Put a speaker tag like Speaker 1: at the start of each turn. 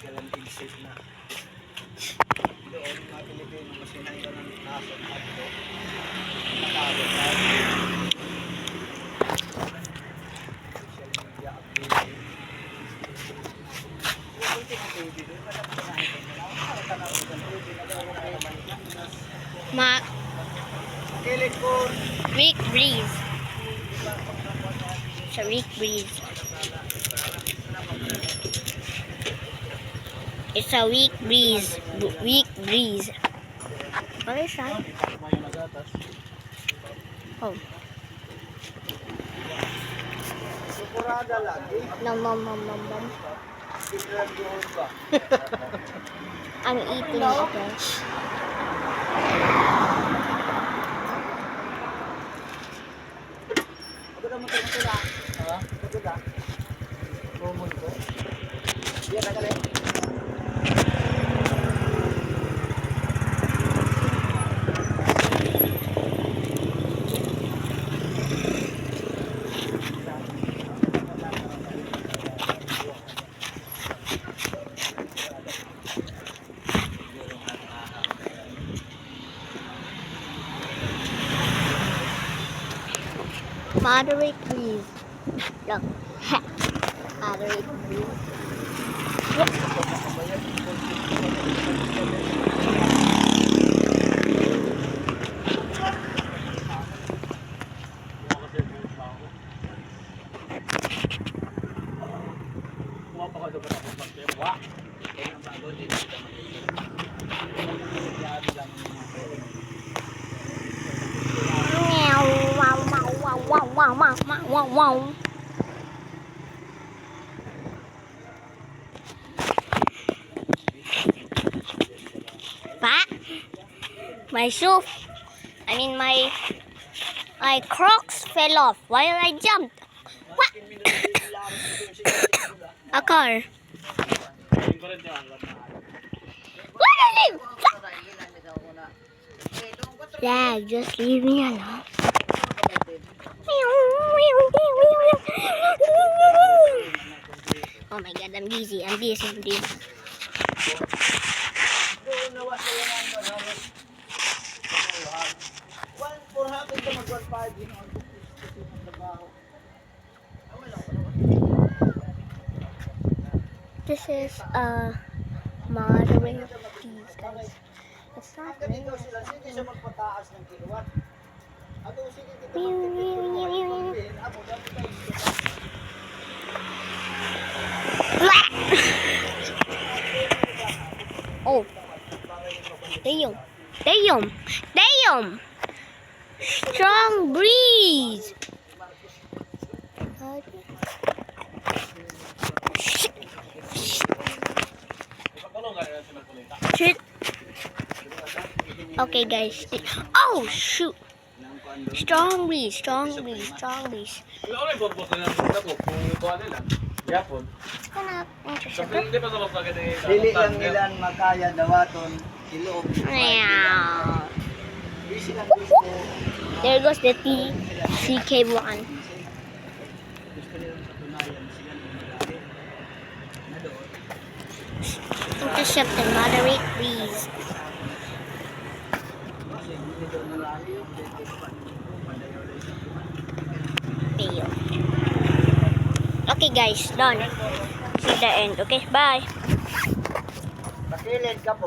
Speaker 1: Galang exit na. Doon mga Pilipino, mas hinanggan ng kaso at ito. Nakabot tayo. Social media activity.
Speaker 2: Weak breeze. Sa weak breeze. It's a weak breeze. Weak breeze. What is that? Oh.
Speaker 1: Sukurada lagi.
Speaker 2: Nom. I'm eating it. Moderate breeze. Look. Moderate breeze. Wow. Pa, my shoe, my Crocs fell off while I jumped. What? A car. What is it? Lag, just leave me alone. Oh my god, I'm busy. This is a moderate breeze, guys. It's not really. Oh, damn! Strong breeze. Shit. Okay, guys. Oh shoot! Strong breeze.
Speaker 1: Dili lang ilan makaya dawaton ilog.
Speaker 2: There goes the CK1. Intercept and moderate breeze. Okay guys, done. See the end. Okay, bye.
Speaker 1: Pakilid ka po.